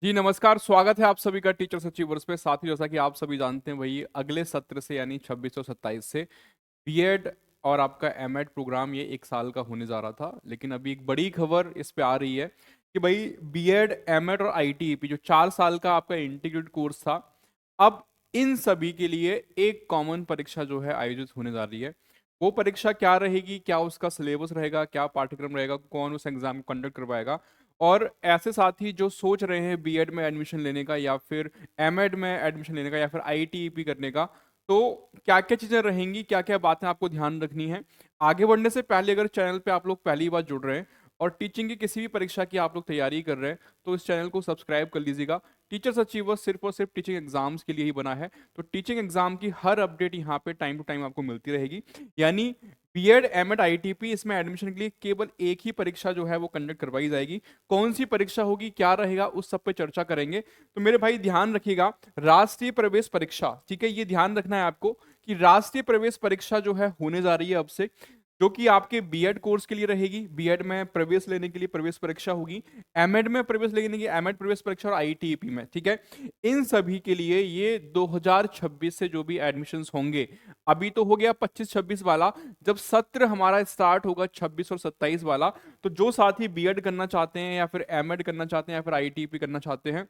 जी नमस्कार, स्वागत है आप सभी का टीचर्स अचीवर्स पे। साथ ही जैसा कि आप सभी जानते हैं वही अगले सत्र से यानी 26 और 27 से बीएड और आपका एमएड प्रोग्राम ये एक साल का होने जा रहा था। लेकिन अभी एक बड़ी खबर इस पे आ रही है कि भाई बीएड, एमएड और आईटीईपी जो 4 साल का आपका इंटीग्रेटेड कोर्स था, अब इन सभी के लिए एक कॉमन परीक्षा जो है आयोजित होने जा रही है। वो परीक्षा क्या रहेगी, क्या उसका सिलेबस रहेगा, क्या पाठ्यक्रम रहेगा, कौन उस एग्जाम को कंडक्ट करवाएगा, और ऐसे साथी जो सोच रहे हैं बीएड में एडमिशन लेने का या फिर एमएड में एडमिशन लेने का या फिर आईटीईपी करने का, तो क्या क्या चीज़ें रहेंगी, क्या क्या बातें आपको ध्यान रखनी है। आगे बढ़ने से पहले अगर चैनल पे आप लोग पहली बार जुड़ रहे हैं और टीचिंग की किसी भी परीक्षा की आप लोग तैयारी कर रहे हैं तो इस चैनल को सब्सक्राइब कर लीजिएगा। टीचर्स अचीवर्स सिर्फ और सिर्फ टीचिंग एग्जाम्स के लिए ही बना है, तो टीचिंग एग्जाम की हर अपडेट यहाँ पे टाइम टू टाइम आपको मिलती रहेगी। यानी बीएड, एमएड, आईटीपी इसमें एडमिशन के लिए केवल एक ही परीक्षा जो है वो कंडक्ट करवाई जाएगी। कौन सी परीक्षा होगी, क्या रहेगा, उस सब पे चर्चा करेंगे। तो मेरे भाई ध्यान रखिएगा, राष्ट्रीय प्रवेश परीक्षा, ठीक है, ये ध्यान रखना है आपको कि राष्ट्रीय प्रवेश परीक्षा जो है होने जा रही है अब से, जो कि आपके बीएड कोर्स के लिए रहेगी। बीएड में प्रवेश लेने के लिए प्रवेश परीक्षा होगी, एमएड में प्रवेश लेने के लिए एमएड प्रवेश परीक्षा और आईटीईपी में, ठीक है। इन सभी के लिए ये 2026 से जो भी एडमिशंस होंगे, अभी तो हो गया 25-26 वाला, जब सत्र हमारा स्टार्ट होगा 26 और 27 वाला, तो जो साथी बीएड करना चाहते हैं या फिर एमएड करना चाहते हैं या फिर आईटीपी करना चाहते हैं,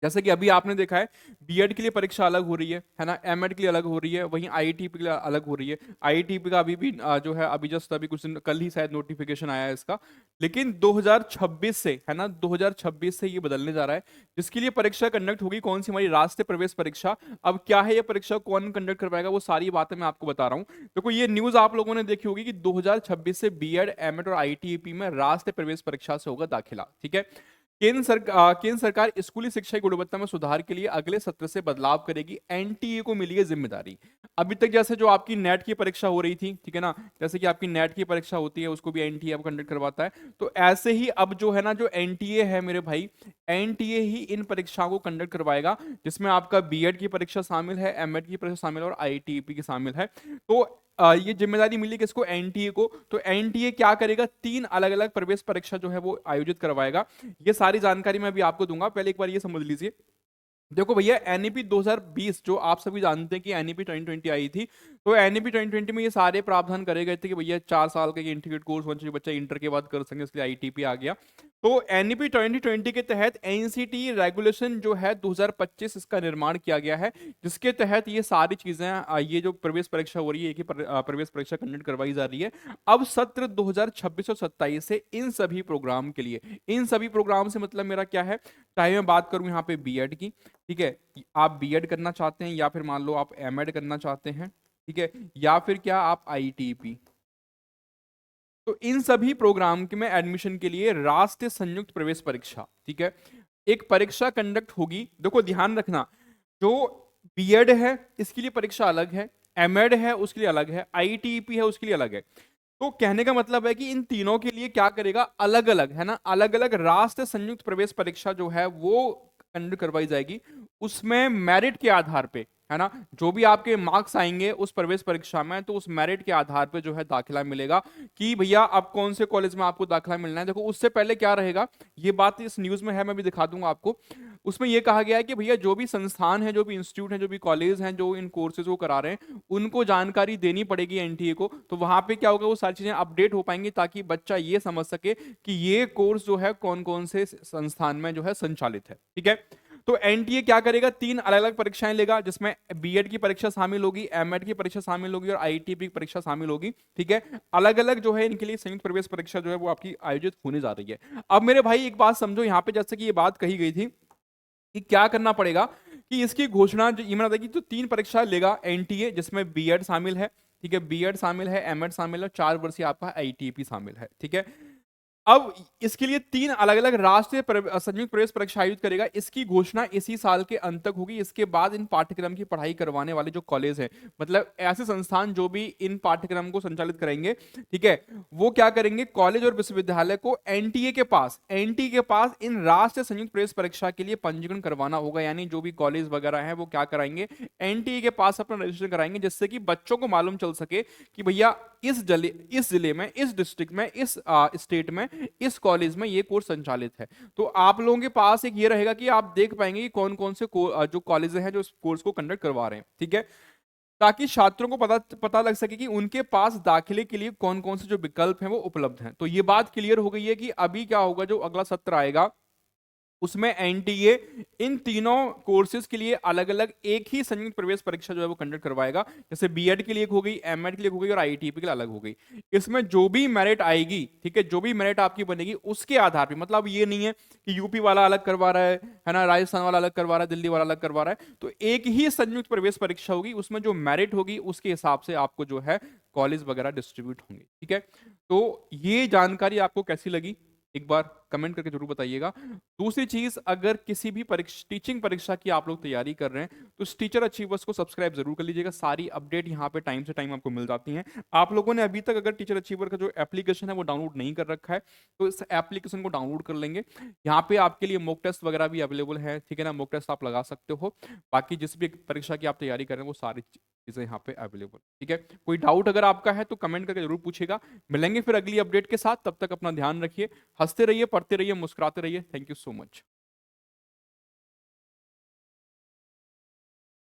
जैसे कि अभी आपने देखा है बीएड के लिए परीक्षा अलग हो रही है ना, एमएड के लिए अलग हो रही है, वहीं आईटीपी के लिए अलग हो रही है। आईटीपी का अभी भी जो है अभी जस्ट अभी कुछ दिन कल ही शायद नोटिफिकेशन आया है इसका। लेकिन 2026 से, है ना, 2026 से ये बदलने जा रहा है, जिसके लिए परीक्षा कंडक्ट होगी कौन सी, हमारी राष्ट्रीय प्रवेश परीक्षा। अब क्या है ये परीक्षा, कौन कंडक्ट करवाएगा, वो सारी बातें मैं आपको बता रहा हूँ। देखो ये न्यूज आप लोगों ने देखी होगी कि 2026 से बीएड, एमएड और आईटीपी में राष्ट्रीय प्रवेश परीक्षा से होगा दाखिला, ठीक है। केंद्र सरकार स्कूली शिक्षा की गुणवत्ता में सुधार के लिए अगले सत्र से बदलाव करेगी, एनटीए को मिली है जिम्मेदारी। अभी तक जैसे जो आपकी नेट की परीक्षा हो रही थी, ठीक है ना, जैसे कि आपकी नेट की परीक्षा होती है उसको भी एनटीए अब कंडक्ट करवाता है, तो ऐसे ही अब जो है ना, जो एनटीए है मेरे भाई, एनटीए ही इन परीक्षाओं को कंडक्ट करवाएगा, जिसमें आपका बीएड की परीक्षा शामिल है, एमएड की परीक्षा शामिल है और आईटीईपी की शामिल है। तो ये जिम्मेदारी मिली किसको, एनटीए को। तो एनटीए क्या करेगा, 3 अलग अलग प्रवेश परीक्षा जो है वो आयोजित करवाएगा। ये सारी जानकारी मैं अभी आपको दूंगा, पहले एक बार ये समझ लीजिए। देखो भैया, एनईपी 2020 जो आप सभी जानते हैं कि एनईपी 2020 आई थी, तो एनईपी 2020 में ये सारे प्रावधान करे गए थे कि भैया 4 साल का ये इंटीग्रेटेड कोर्स होना चाहिए, बच्चा इंटर के बाद कर सके, इसलिए आईटीपी आ गया। तो एनईपी 2020 के तहत एनसीटी रेगुलेशन जो है 2025 इसका निर्माण किया गया है, जिसके तहत ये सारी चीजें ये जो प्रवेश परीक्षा हो रही है, एक ही प्रवेश परीक्षा कंडक्ट करवाई जा रही है। अब सत्र 2026 और 27 से इन सभी प्रोग्राम के लिए, इन सभी प्रोग्राम से मतलब मेरा क्या है, चाहे मैं बात करूं यहाँ पे बीएड की, ठीक है, आप बीएड करना चाहते हैं या फिर मान लो आप एमएड करना चाहते हैं, ठीक है, या फिर क्या आप आईटीपी, तो इन सभी प्रोग्राम के में एडमिशन के लिए राष्ट्रीय संयुक्त प्रवेश परीक्षा, ठीक है, एक परीक्षा कंडक्ट होगी। देखो ध्यान रखना, जो बीएड है इसके लिए परीक्षा अलग है, एमएड है उसके लिए अलग है, आईटीपी है उसके लिए अलग है। तो कहने का मतलब है कि इन तीनों के लिए क्या करेगा, अलग अलग, है ना, अलग अलग राष्ट्रीय संयुक्त प्रवेश परीक्षा जो है वो कंडक्ट करवाई जाएगी। उसमें मेरिट के आधार पे, है ना, जो भी आपके मार्क्स आएंगे उस प्रवेश परीक्षा में, तो उस मेरिट के आधार पे जो है दाखिला मिलेगा कि भैया अब कौन से कॉलेज में आपको दाखिला मिलना है। देखो उससे पहले क्या रहेगा, ये बात इस न्यूज में है, मैं भी दिखा दूंगा आपको। उसमें यह कहा गया है कि भैया जो भी संस्थान है, जो भी इंस्टीट्यूट है, जो भी कॉलेज हैं जो इन कोर्सेज को करा रहे हैं, उनको जानकारी देनी पड़ेगी एनटीए को। तो वहां पे क्या होगा, वो सारी चीजें अपडेट हो पाएंगी ताकि बच्चा ये समझ सके कि ये कोर्स जो है कौन कौन से संस्थान में जो है संचालित है, ठीक है। तो एनटीए क्या करेगा, 3 अलग अलग परीक्षाएं लेगा, जिसमें बीएड की परीक्षा शामिल होगी, एमएड की परीक्षा शामिल होगी और आईटीपी की परीक्षा शामिल होगी, ठीक है। अलग अलग जो है इनके लिए संयुक्त प्रवेश परीक्षा जो है वो आपकी आयोजित होने जा रही है। अब मेरे भाई एक बात समझो, यहाँ पे जैसे कि ये बात कही गई थी कि क्या करना पड़ेगा, कि इसकी घोषणा जो ईमेल आएगी, तो 3 परीक्षा लेगा एनटीए, जिसमें बीएड शामिल है, ठीक है, बीएड शामिल है, एमएड शामिल है, 4 वर्षीय आपका आईटीपी शामिल है, ठीक है। अब इसके लिए 3 अलग अलग राष्ट्रीय संयुक्त प्रवेश परीक्षा आयोजित करेगा। इसकी घोषणा इसी साल के अंत तक होगी। इसके बाद इन पाठ्यक्रम की पढ़ाई करवाने वाले जो कॉलेज हैं, मतलब ऐसे संस्थान जो भी इन पाठ्यक्रम को संचालित करेंगे, ठीक है, वो क्या करेंगे, कॉलेज और विश्वविद्यालय को एनटीए के पास इन राष्ट्रीय संयुक्त प्रवेश परीक्षा के लिए पंजीकरण करवाना होगा। यानी जो भी कॉलेज वगैरह है वो क्या कराएंगे, एनटीए के पास अपना रजिस्ट्रेशन कराएंगे, जिससे कि बच्चों को मालूम चल सके कि भैया इस जिले में, इस डिस्ट्रिक्ट में, इस स्टेट में इस कॉलेज में ये कोर्स संचालित है। तो आप लोगों के पास एक ये रहेगा कि आप देख पाएंगे कि कौन कौन से जो कॉलेज हैं जो इस कोर्स को कंडक्ट करवा रहे हैं, ठीक है, ताकि छात्रों को पता पता लग सके कि उनके पास दाखिले के लिए कौन कौन से जो विकल्प हैं वो उपलब्ध हैं। तो ये बात क्लियर हो गई है कि अभी क्या होगा, जो अगला सत्र आएगा उसमें एनटीए इन तीनों कोर्सेज के लिए अलग अलग एक ही संयुक्त प्रवेश परीक्षा जो है वो कंडक्ट करवाएगा। जैसे बीएड के लिए एक हो गई, एमएड के लिए एक हो गई और आईटीपी के लिए अलग हो गई। इसमें जो भी मेरिट आएगी, ठीक है, जो भी मेरिट आपकी बनेगी उसके आधार पे, मतलब ये नहीं है कि यूपी वाला अलग करवा रहा है ना, राजस्थान वाला अलग करवा रहा है, दिल्ली वाला अलग करवा रहा है, तो एक ही संयुक्त प्रवेश परीक्षा होगी, उसमें जो मेरिट होगी उसके हिसाब से आपको जो है कॉलेज वगैरह डिस्ट्रीब्यूट होंगे, ठीक है। तो ये जानकारी आपको कैसी लगी एक बार कमेंट करके जरूर बताइएगा। दूसरी चीज, अगर किसी भी टीचिंग परीक्षा की आप लोग तैयारी कर रहे हैं तो टीचर अचीवर्स को सब्सक्राइब जरूर कर लीजिएगा। सारी अपडेट यहाँ पे टाइम से टाइम आपको मिल जाती हैं। आप लोगों ने अभी तक अगर टीचर अचीवर का जो एप्लीकेशन है वो डाउनलोड नहीं कर रखा है तो इस एप्लीकेशन को डाउनलोड कर लेंगे। यहाँ पे आपके लिए मॉक टेस्ट वगैरह भी अवेलेबल है, ठीक है ना, मॉक टेस्ट आप लगा सकते हो। बाकी जिस भी परीक्षा की आप तैयारी कर रहे हैं वो सारी चीजें यहाँ पे अवेलेबल, ठीक है। कोई डाउट अगर आपका है तो कमेंट करके जरूर पूछेगा। मिलेंगे फिर अगली अपडेट के साथ, तब तक अपना ध्यान रखिए, हंसते रहिए, पढ़ते रहिए, मुस्कुराते रहिए। Thank you so much.